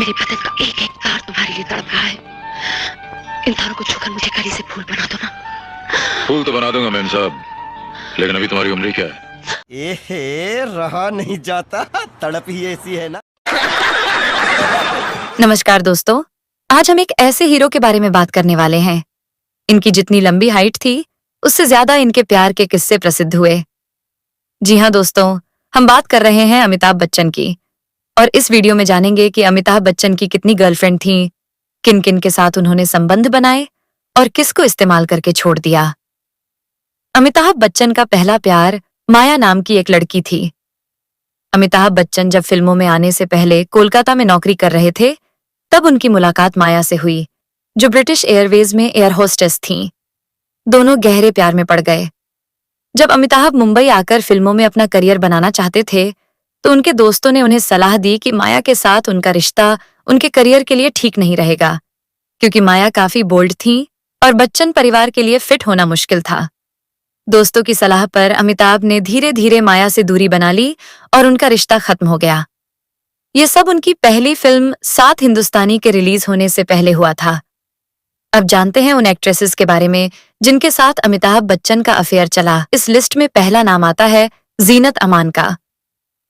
मेरे बदन का एक एक तार तुम्हारे लिए तड़प रहा है। इन तारों को छूकर मुझे कली से फूल बना दो ना। फूल तो बना दूंगा मेम साहब, लेकिन अभी तुम्हारी उम्र क्या है? रहा नहीं जाता, तड़प ही ऐसी है ना। नमस्कार दोस्तों, आज हम एक ऐसे हीरो के बारे में बात करने वाले हैं। इनकी जितनी लंबी हाइट थी, उससे ज्यादा इनके प्यार के किस्से प्रसिद्ध हुए। जी हाँ दोस्तों, हम बात कर रहे हैं अमिताभ बच्चन की। और इस वीडियो में जानेंगे कि अमिताभ बच्चन की कितनी गर्लफ्रेंड थीं, किन किन के साथ उन्होंने संबंध बनाए और किसको इस्तेमाल करके छोड़ दिया। अमिताभ बच्चन का पहला प्यार माया नाम की एक लड़की थी। अमिताभ बच्चन जब फिल्मों में आने से पहले कोलकाता में नौकरी कर रहे थे, तब उनकी मुलाकात माया से हुई, जो ब्रिटिश एयरवेज में एयर होस्टेस थीं। दोनों गहरे प्यार में पड़ गए। जब अमिताभ मुंबई आकर फिल्मों में अपना करियर बनाना चाहते थे, तो उनके दोस्तों ने उन्हें सलाह दी कि माया के साथ उनका रिश्ता उनके करियर के लिए ठीक नहीं रहेगा, क्योंकि माया काफी बोल्ड थीं और बच्चन परिवार के लिए फिट होना मुश्किल था। दोस्तों की सलाह पर अमिताभ ने धीरे धीरे माया से दूरी बना ली और उनका रिश्ता खत्म हो गया। ये सब उनकी पहली फिल्म 7 हिंदुस्तानी के रिलीज होने से पहले हुआ था। अब जानते हैं उन एक्ट्रेसेस के बारे में जिनके साथ अमिताभ बच्चन का अफेयर चला। इस लिस्ट में पहला नाम आता है जीनत अमान का।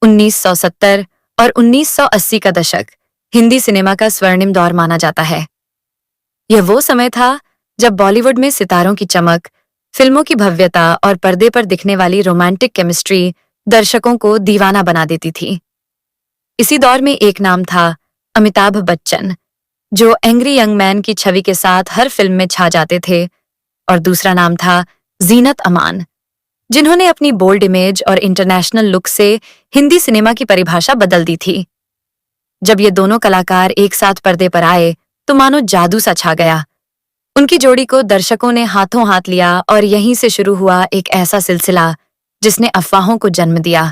1970 और 1980 का दशक हिंदी सिनेमा का स्वर्णिम दौर माना जाता है। यह वो समय था जब बॉलीवुड में सितारों की चमक, फिल्मों की भव्यता और पर्दे पर दिखने वाली रोमांटिक केमिस्ट्री दर्शकों को दीवाना बना देती थी। इसी दौर में एक नाम था अमिताभ बच्चन, जो एंग्री यंग मैन की छवि के साथ हर फिल्म में छा जाते थे, और दूसरा नाम था जीनत अमान, जिन्होंने अपनी बोल्ड इमेज और इंटरनेशनल लुक से हिंदी सिनेमा की परिभाषा बदल दी थी। जब ये दोनों कलाकार एक साथ पर्दे पर आए, तो मानो जादू सा छा गया। उनकी जोड़ी को दर्शकों ने हाथों हाथ लिया और यहीं से शुरू हुआ एक ऐसा सिलसिला जिसने अफवाहों को जन्म दिया।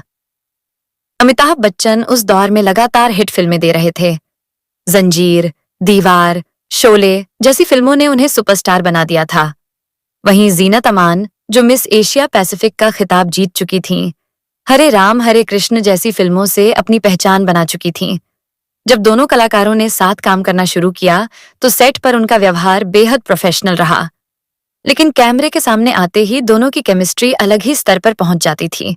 अमिताभ बच्चन उस दौर में लगातार हिट फिल्में दे रहे थे। जंजीर, दीवार, शोले जैसी फिल्मों ने उन्हें सुपरस्टार बना दिया था। वहीं जीनत अमान, जो मिस एशिया पैसिफिक का खिताब जीत चुकी थीं, हरे राम हरे कृष्ण जैसी फिल्मों से अपनी पहचान बना चुकी थीं। जब दोनों कलाकारों ने साथ काम करना शुरू किया, तो सेट पर उनका व्यवहार बेहद प्रोफेशनल रहा। लेकिन कैमरे के सामने आते ही दोनों की केमिस्ट्री अलग ही स्तर पर पहुंच जाती थी।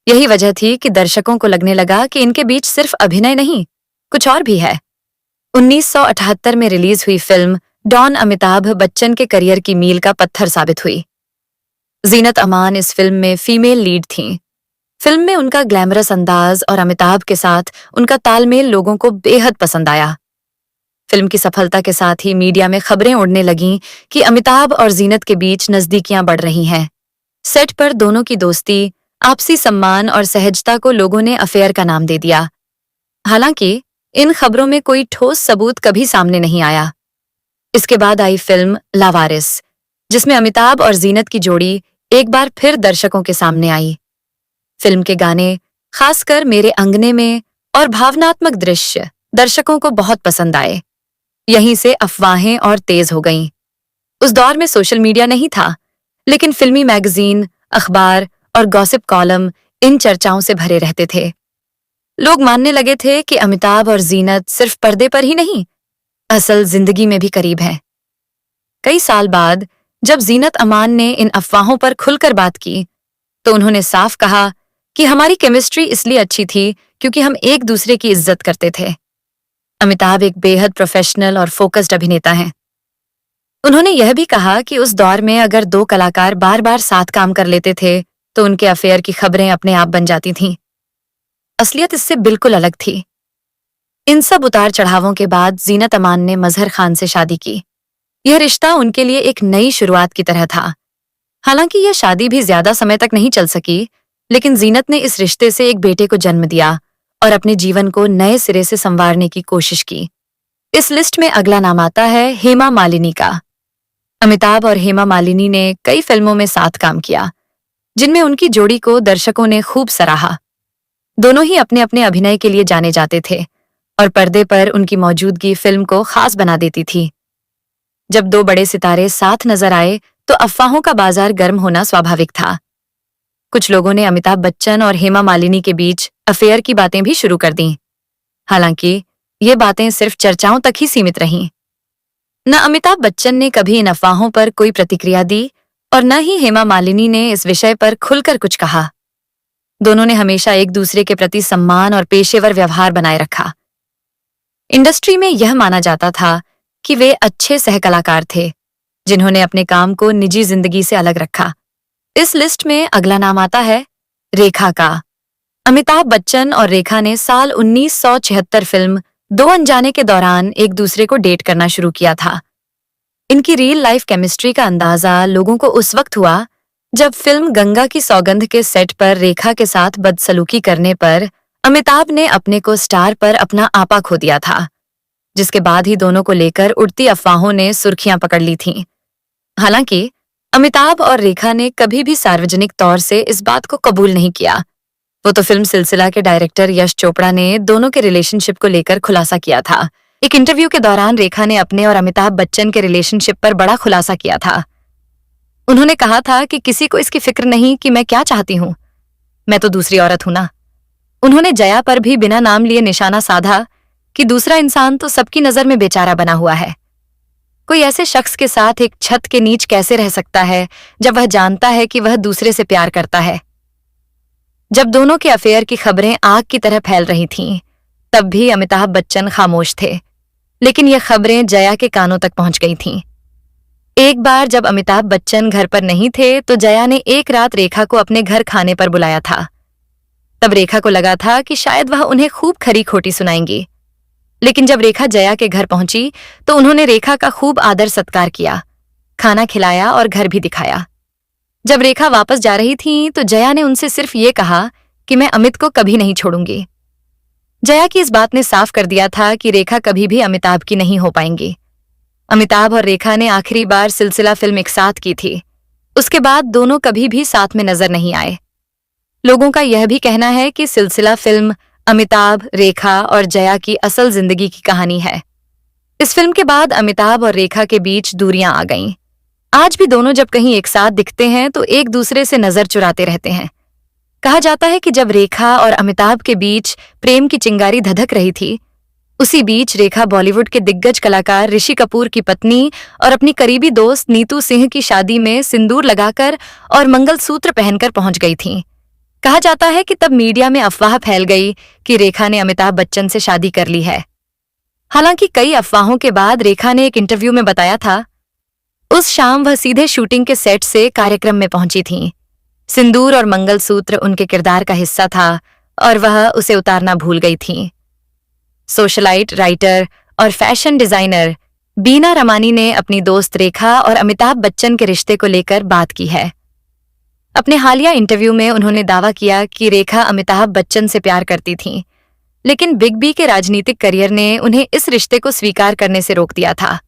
यही वजह थी कि दर्शकों को लगने लगा कि इनके बीच सिर्फ अभिनय नहीं, कुछ और भी है। 1978 में रिलीज हुई फिल्म डॉन अमिताभ बच्चन के करियर की मील का पत्थर साबित हुई। जीनत अमान इस फिल्म में फीमेल लीड थीं। फिल्म में उनका ग्लैमरस अंदाज और अमिताभ के साथ उनका तालमेल लोगों को बेहद पसंद आया। फिल्म की सफलता के साथ ही मीडिया में खबरें उड़ने लगीं कि अमिताभ और जीनत के बीच नजदीकियां बढ़ रही हैं। सेट पर दोनों की दोस्ती, आपसी सम्मान और सहजता को लोगों ने अफेयर का नाम दे दिया। हालांकि इन खबरों में कोई ठोस सबूत कभी सामने नहीं आया। इसके बाद आई फिल्म लावारिस, जिसमें अमिताभ और जीनत की जोड़ी एक बार फिर दर्शकों के सामने आई। फिल्म के गाने, खासकर मेरे अंगने में, और भावनात्मक दृश्य दर्शकों को बहुत पसंद आए। यहीं से अफवाहें और तेज हो गईं। उस दौर में सोशल मीडिया नहीं था, लेकिन फिल्मी मैगजीन, अखबार और गॉसिप कॉलम इन चर्चाओं से भरे रहते थे। लोग मानने लगे थे कि अमिताभ और जीनत सिर्फ पर्दे पर ही नहीं, असल जिंदगी में भी करीब हैं। कई साल बाद जब जीनत अमान ने इन अफवाहों पर खुलकर बात की, तो उन्होंने साफ कहा कि हमारी केमिस्ट्री इसलिए अच्छी थी क्योंकि हम एक दूसरे की इज्जत करते थे। अमिताभ एक बेहद प्रोफेशनल और फोकस्ड अभिनेता हैं। उन्होंने यह भी कहा कि उस दौर में अगर 2 कलाकार बार बार साथ काम कर लेते थे, तो उनके अफेयर की खबरें अपने आप बन जाती थीं। असलियत इससे बिल्कुल अलग थी। इन सब उतार चढ़ावों के बाद जीनत अमान ने मजहर खान से शादी की। यह रिश्ता उनके लिए एक नई शुरुआत की तरह था। हालांकि यह शादी भी ज्यादा समय तक नहीं चल सकी, लेकिन जीनत ने इस रिश्ते से एक बेटे को जन्म दिया और अपने जीवन को नए सिरे से संवारने की कोशिश की। इस लिस्ट में अगला नाम आता है हेमा मालिनी का। अमिताभ और हेमा मालिनी ने कई फिल्मों में साथ काम किया, जिनमें उनकी जोड़ी को दर्शकों ने खूब सराहा। दोनों ही अपने अपने अभिनय के लिए जाने जाते थे और पर्दे पर उनकी मौजूदगी फिल्म को खास बना देती थी। जब 2 बड़े सितारे साथ नजर आए, तो अफवाहों का बाजार गर्म होना स्वाभाविक था। कुछ लोगों ने अमिताभ बच्चन और हेमा मालिनी के बीच अफेयर की बातें भी शुरू कर दी। हालांकि ये बातें सिर्फ चर्चाओं तक ही सीमित रहीं। न अमिताभ बच्चन ने कभी इन अफवाहों पर कोई प्रतिक्रिया दी और न ही हेमा मालिनी ने इस विषय पर खुलकर कुछ कहा। दोनों ने हमेशा एक दूसरे के प्रति सम्मान और पेशेवर व्यवहार बनाए रखा। इंडस्ट्री में यह माना जाता था कि वे अच्छे सहकलाकार थे जिन्होंने अपने काम को निजी जिंदगी से अलग रखा। इस लिस्ट में अगला नाम आता है रेखा का। अमिताभ बच्चन और रेखा ने साल 1976 फिल्म दो अनजाने के दौरान एक दूसरे को डेट करना शुरू किया था। इनकी रियल लाइफ केमिस्ट्री का अंदाजा लोगों को उस वक्त हुआ जब फिल्म गंगा की सौगंध के सेट पर रेखा के साथ बदसलूकी करने पर अमिताभ ने अपने को स्टार पर अपना आपा खो दिया था, जिसके बाद ही दोनों को लेकर उड़ती अफवाहों ने सुर्खियां पकड़ ली थीं। हालांकि अमिताभ और रेखा ने कभी भी सार्वजनिक तौर से इस बात को कबूल नहीं किया। वो तो फिल्म सिलसिला के डायरेक्टर यश चोपड़ा ने दोनों के रिलेशनशिप को लेकर खुलासा किया था। एक इंटरव्यू के दौरान रेखा ने अपने और अमिताभ बच्चन के रिलेशनशिप पर बड़ा खुलासा किया था। उन्होंने कहा था कि किसी को इसकी फिक्र नहीं कि मैं क्या चाहती हूं, मैं तो दूसरी औरत हूं ना। उन्होंने जया पर भी बिना नाम लिए निशाना साधा कि दूसरा इंसान तो सबकी नजर में बेचारा बना हुआ है। कोई ऐसे शख्स के साथ एक छत के नीच कैसे रह सकता है जब वह जानता है कि वह दूसरे से प्यार करता है। जब दोनों के अफेयर की खबरें आग की तरह फैल रही थीं, तब भी अमिताभ बच्चन खामोश थे, लेकिन ये खबरें जया के कानों तक पहुंच गई थीं। एक बार जब अमिताभ बच्चन घर पर नहीं थे तो जया ने एक रात रेखा को अपने घर खाने पर बुलाया था। तब रेखा को लगा था कि शायद वह उन्हें खूब खरी खोटी सुनाएंगी, लेकिन जब रेखा जया के घर पहुंची तो उन्होंने रेखा का खूब आदर सत्कार किया, खाना खिलाया और घर भी दिखाया। जब रेखा वापस जा रही थी तो जया ने उनसे सिर्फ ये कहा कि मैं अमित को कभी नहीं छोड़ूंगी। जया की इस बात ने साफ कर दिया था कि रेखा कभी भी अमिताभ की नहीं हो पाएंगी। अमिताभ और रेखा ने आखिरी बार सिलसिला फिल्म एक साथ की थी। उसके बाद दोनों कभी भी साथ में नजर नहीं आए। लोगों का यह भी कहना है कि सिलसिला फिल्म अमिताभ, रेखा और जया की असल जिंदगी की कहानी है। इस फिल्म के बाद अमिताभ और रेखा के बीच दूरियां आ गईं। आज भी दोनों जब कहीं एक साथ दिखते हैं तो एक दूसरे से नजर चुराते रहते हैं। कहा जाता है कि जब रेखा और अमिताभ के बीच प्रेम की चिंगारी धधक रही थी, उसी बीच रेखा बॉलीवुड के दिग्गज कलाकार ऋषि कपूर की पत्नी और अपनी करीबी दोस्त नीतू सिंह की शादी में सिंदूर लगाकर और मंगलसूत्र पहनकर पहुंच गई थीं। कहा जाता है कि तब मीडिया में अफवाह फैल गई कि रेखा ने अमिताभ बच्चन से शादी कर ली है। हालांकि कई अफवाहों के बाद रेखा ने एक इंटरव्यू में बताया था, उस शाम वह सीधे शूटिंग के सेट से कार्यक्रम में पहुंची थीं। सिंदूर और मंगलसूत्र उनके किरदार का हिस्सा था और वह उसे उतारना भूल गई थीं। सोशलाइट, राइटर और फैशन डिजाइनर बीना रमानी ने अपनी दोस्त रेखा और अमिताभ बच्चन के रिश्ते को लेकर बात की है। अपने हालिया इंटरव्यू में उन्होंने दावा किया कि रेखा अमिताभ बच्चन से प्यार करती थीं, लेकिन बिग बी के राजनीतिक करियर ने उन्हें इस रिश्ते को स्वीकार करने से रोक दिया था।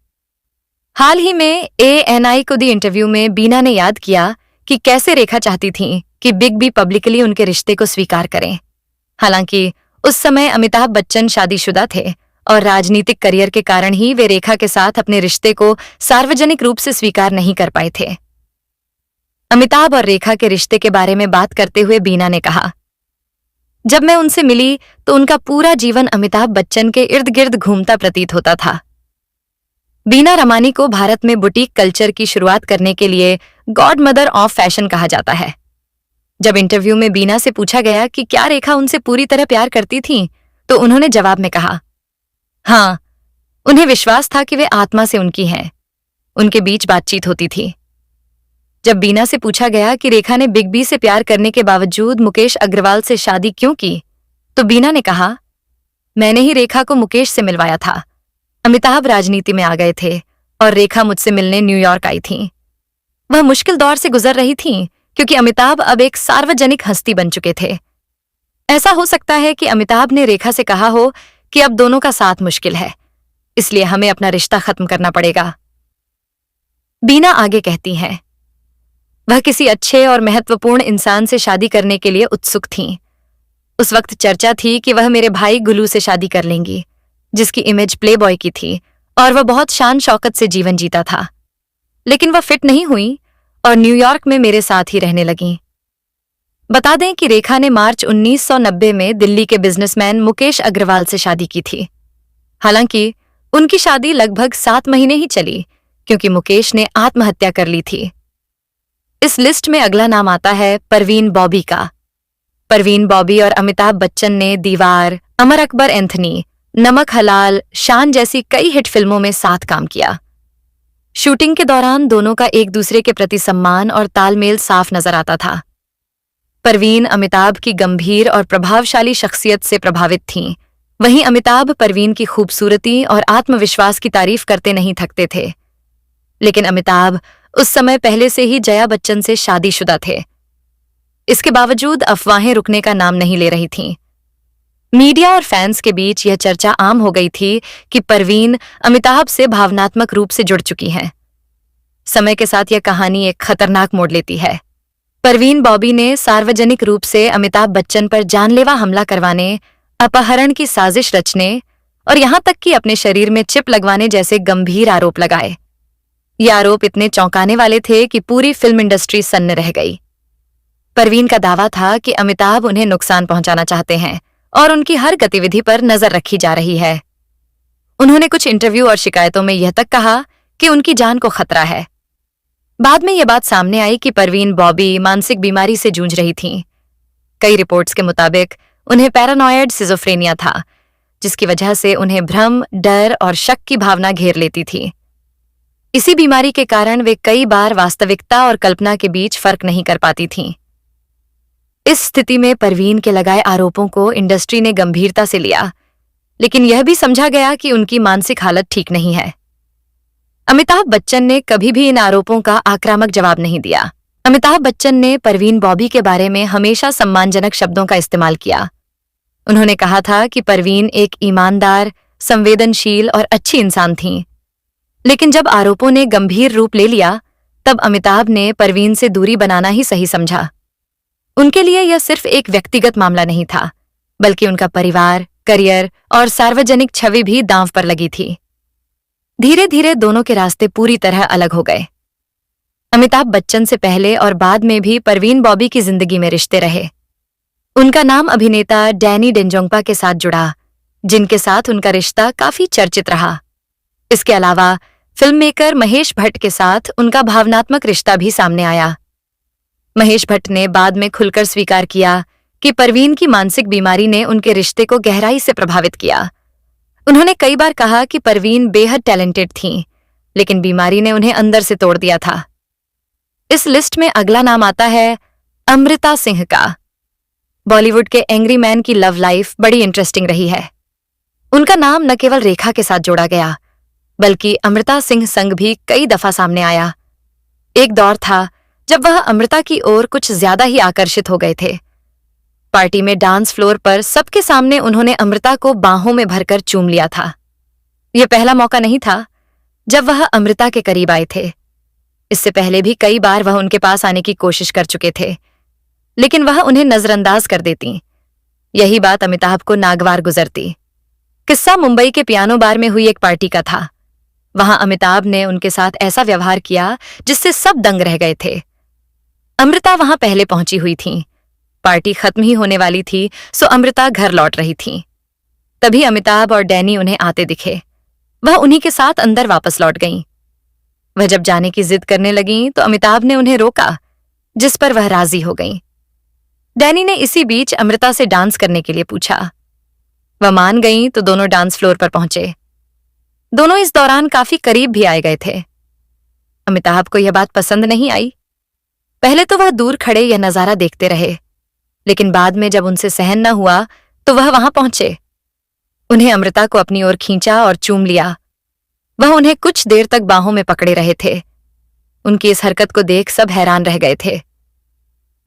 हाल ही में ANI को दी इंटरव्यू में बीना ने याद किया कि कैसे रेखा चाहती थीं कि बिग बी पब्लिकली उनके रिश्ते को स्वीकार करें। हालांकि उस समय अमिताभ बच्चन शादीशुदा थे और राजनीतिक करियर के कारण ही वे रेखा के साथ अपने रिश्ते को सार्वजनिक रूप से स्वीकार नहीं कर पाए थे। अमिताभ और रेखा के रिश्ते के बारे में बात करते हुए बीना ने कहा, जब मैं उनसे मिली तो उनका पूरा जीवन अमिताभ बच्चन के इर्द गिर्द घूमता प्रतीत होता था। बीना रमानी को भारत में बुटीक कल्चर की शुरुआत करने के लिए गॉड मदर ऑफ फैशन कहा जाता है। जब इंटरव्यू में बीना से पूछा गया कि क्या रेखा उनसे पूरी तरह प्यार करती थीं, तो उन्होंने जवाब में कहा, हाँ, उन्हें विश्वास था कि वे आत्मा से उनकी हैं। उनके बीच बातचीत होती थी। जब बीना से पूछा गया कि रेखा ने बिग बी से प्यार करने के बावजूद मुकेश अग्रवाल से शादी क्यों की, तो बीना ने कहा, मैंने ही रेखा को मुकेश से मिलवाया था। अमिताभ राजनीति में आ गए थे और रेखा मुझसे मिलने न्यूयॉर्क आई थीं। वह मुश्किल दौर से गुजर रही थीं क्योंकि अमिताभ अब एक सार्वजनिक हस्ती बन चुके थे। ऐसा हो सकता है कि अमिताभ ने रेखा से कहा हो कि अब दोनों का साथ मुश्किल है, इसलिए हमें अपना रिश्ता खत्म करना पड़ेगा। बीना आगे कहती हैं, वह किसी अच्छे और महत्वपूर्ण इंसान से शादी करने के लिए उत्सुक थीं। उस वक्त चर्चा थी कि वह मेरे भाई गुलू से शादी कर लेंगी, जिसकी इमेज प्लेबॉय की थी और वह बहुत शान शौकत से जीवन जीता था। लेकिन वह फिट नहीं हुई और न्यूयॉर्क में मेरे साथ ही रहने लगीं। बता दें कि रेखा ने मार्च 1990 में दिल्ली के बिजनेसमैन मुकेश अग्रवाल से शादी की थी। हालांकि उनकी शादी लगभग 7 महीने ही चली क्योंकि मुकेश ने आत्महत्या कर ली थी। इस लिस्ट में अगला नाम आता है परवीन बॉबी का। परवीन बॉबी और अमिताभ बच्चन ने दीवार, अमर अकबर एंथनी, नमक हलाल, शान जैसी कई हिट फिल्मों में साथ काम किया। शूटिंग के दौरान दोनों का एक दूसरे के प्रति सम्मान और तालमेल साफ नजर आता था। परवीन अमिताभ की गंभीर और प्रभावशाली शख्सियत से प्रभावित थीं। वहीं अमिताभ परवीन की खूबसूरती और आत्मविश्वास की तारीफ करते नहीं थकते थे। लेकिन अमिताभ उस समय पहले से ही जया बच्चन से शादीशुदा थे। इसके बावजूद अफवाहें रुकने का नाम नहीं ले रही थीं। मीडिया और फैंस के बीच यह चर्चा आम हो गई थी कि परवीन अमिताभ से भावनात्मक रूप से जुड़ चुकी हैं। समय के साथ यह कहानी एक खतरनाक मोड़ लेती है। परवीन बॉबी ने सार्वजनिक रूप से अमिताभ बच्चन पर जानलेवा हमला करवाने, अपहरण की साजिश रचने और यहां तक कि अपने शरीर में चिप लगवाने जैसे गंभीर आरोप लगाए। ये आरोप इतने चौंकाने वाले थे कि पूरी फिल्म इंडस्ट्री सन्न रह गई। परवीन का दावा था कि अमिताभ उन्हें नुकसान पहुंचाना चाहते हैं और उनकी हर गतिविधि पर नजर रखी जा रही है। उन्होंने कुछ इंटरव्यू और शिकायतों में यह तक कहा कि उनकी जान को खतरा है। बाद में यह बात सामने आई कि परवीन बॉबी मानसिक बीमारी से जूझ रही थीं। कई रिपोर्ट्स के मुताबिक उन्हें पैरानॉयड सिजोफ्रेनिया था, जिसकी वजह से उन्हें भ्रम, डर और शक की भावना घेर लेती थी। इसी बीमारी के कारण वे कई बार वास्तविकता और कल्पना के बीच फर्क नहीं कर पाती थीं। इस स्थिति में परवीन के लगाए आरोपों को इंडस्ट्री ने गंभीरता से लिया, लेकिन यह भी समझा गया कि उनकी मानसिक हालत ठीक नहीं है। अमिताभ बच्चन ने कभी भी इन आरोपों का आक्रामक जवाब नहीं दिया। अमिताभ बच्चन ने परवीन बॉबी के बारे में हमेशा सम्मानजनक शब्दों का इस्तेमाल किया। उन्होंने कहा था कि परवीन एक ईमानदार, संवेदनशील और अच्छी इंसान थीं। लेकिन जब आरोपों ने गंभीर रूप ले लिया, तब अमिताभ ने परवीन से दूरी बनाना ही सही समझा। उनके लिए यह सिर्फ एक व्यक्तिगत मामला नहीं था, बल्कि उनका परिवार, करियर और सार्वजनिक छवि भी दांव पर लगी थी। धीरे धीरे दोनों के रास्ते पूरी तरह अलग हो गए। अमिताभ बच्चन से पहले और बाद में भी परवीन बॉबी की जिंदगी में रिश्ते रहे। उनका नाम अभिनेता डैनी डेंजोंगपा के साथ जुड़ा, जिनके साथ उनका रिश्ता काफी चर्चित रहा। इसके अलावा फिल्ममेकर महेश भट्ट के साथ उनका भावनात्मक रिश्ता भी सामने आया। महेश भट्ट ने बाद में खुलकर स्वीकार किया कि परवीन की मानसिक बीमारी ने उनके रिश्ते को गहराई से प्रभावित किया। उन्होंने कई बार कहा कि परवीन बेहद टैलेंटेड थीं, लेकिन बीमारी ने उन्हें अंदर से तोड़ दिया था। इस लिस्ट में अगला नाम आता है अमृता सिंह का। बॉलीवुड के एंग्री मैन की लव लाइफ बड़ी इंटरेस्टिंग रही है। उनका नाम न केवल रेखा के साथ जोड़ा गया, बल्कि अमृता सिंह संग भी कई दफा सामने आया। एक दौर था जब वह अमृता की ओर कुछ ज्यादा ही आकर्षित हो गए थे। पार्टी में डांस फ्लोर पर सबके सामने उन्होंने अमृता को बाहों में भरकर चूम लिया था। यह पहला मौका नहीं था जब वह अमृता के करीब आए थे। इससे पहले भी कई बार वह उनके पास आने की कोशिश कर चुके थे, लेकिन वह उन्हें नजरअंदाज कर देती। यही बात अमिताभ को नागवार गुजरती। किस्सा मुंबई के पियानो बार में हुई एक पार्टी का था। वहां अमिताभ ने उनके साथ ऐसा व्यवहार किया जिससे सब दंग रह गए थे। अमृता वहां पहले पहुंची हुई थीं। पार्टी खत्म ही होने वाली थी, सो अमृता घर लौट रही थीं। तभी अमिताभ और डैनी उन्हें आते दिखे। वह उन्हीं के साथ अंदर वापस लौट गईं। वह जब जाने की जिद करने लगीं तो अमिताभ ने उन्हें रोका, जिस पर वह राजी हो गईं। डैनी ने इसी बीच अमृता से डांस करने के लिए पूछा। वह मान गईं तो दोनों डांस फ्लोर पर पहुंचे। दोनों इस दौरान काफी करीब भी आए गए थे। अमिताभ को यह बात पसंद नहीं आई। पहले तो वह दूर खड़े यह नजारा देखते रहे, लेकिन बाद में जब उनसे सहन न हुआ तो वह वहां पहुंचे। उन्हें अमृता को अपनी ओर खींचा और चूम लिया। वह उन्हें कुछ देर तक बाहों में पकड़े रहे थे। उनकी इस हरकत को देख सब हैरान रह गए थे।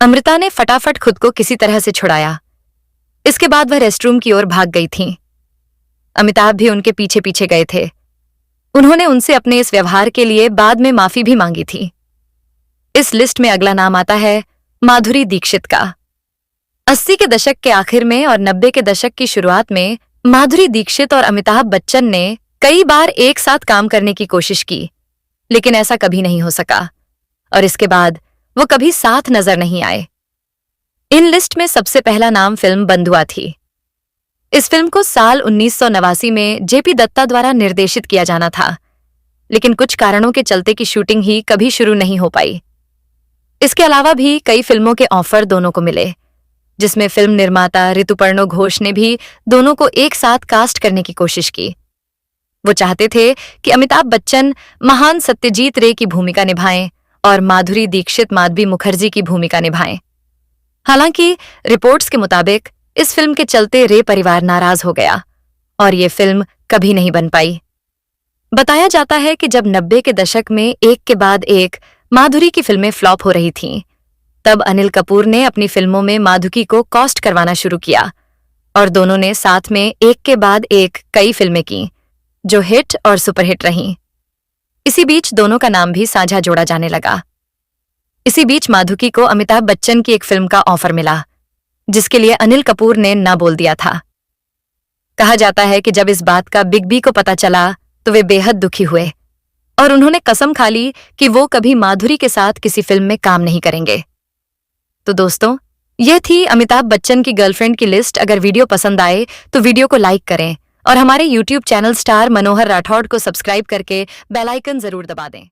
अमृता ने फटाफट खुद को किसी तरह से छुड़ाया। इसके बाद वह रेस्टरूम की ओर भाग गई थीं। अमिताभ भी उनके पीछे पीछे गए थे। उन्होंने उनसे अपने इस व्यवहार के लिए बाद में माफी भी मांगी थी। इस लिस्ट में अगला नाम आता है माधुरी दीक्षित का। 80 के दशक के आखिर में और 90 के दशक की शुरुआत में माधुरी दीक्षित और अमिताभ बच्चन ने कई बार एक साथ काम करने की कोशिश की, लेकिन ऐसा कभी नहीं हो सका और इसके बाद वो कभी साथ नजर नहीं आए। इन लिस्ट में सबसे पहला नाम फिल्म बंधुआ थी। इस फिल्म को साल 1989 में जेपी दत्ता द्वारा निर्देशित किया जाना था, लेकिन कुछ कारणों के चलते की शूटिंग ही कभी शुरू नहीं हो पाई। इसके अलावा भी कई फिल्मों के ऑफर दोनों को मिले, जिसमें फिल्म निर्माता ऋतुपर्णो घोष ने भी दोनों को एक साथ कास्ट करने की कोशिश की। वो चाहते थे कि अमिताभ बच्चन महान सत्यजीत रे की भूमिका निभाएं और माधुरी दीक्षित माधवी मुखर्जी की भूमिका निभाएं। हालांकि रिपोर्ट्स के मुताबिक इस फिल्म के चलते रे परिवार नाराज हो गया और ये फिल्म कभी नहीं बन पाई। बताया जाता है कि जब 90 के दशक में एक के बाद एक माधुरी की फिल्में फ्लॉप हो रही थीं, तब अनिल कपूर ने अपनी फिल्मों में माधुकी को कास्ट करवाना शुरू किया और दोनों ने साथ में एक के बाद एक कई फिल्में की, जो हिट और सुपरहिट रहीं। इसी बीच दोनों का नाम भी साझा जोड़ा जाने लगा। इसी बीच माधुकी को अमिताभ बच्चन की एक फिल्म का ऑफर मिला, जिसके लिए अनिल कपूर ने ना बोल दिया था। कहा जाता है कि जब इस बात का बिग बी को पता चला तो वे बेहद दुखी हुए और उन्होंने कसम खा ली कि वो कभी माधुरी के साथ किसी फिल्म में काम नहीं करेंगे। तो दोस्तों, यह थी अमिताभ बच्चन की गर्लफ्रेंड की लिस्ट। अगर वीडियो पसंद आए तो वीडियो को लाइक करें और हमारे YouTube चैनल स्टार मनोहर राठौड़ को सब्सक्राइब करके बेल आइकन जरूर दबा दें।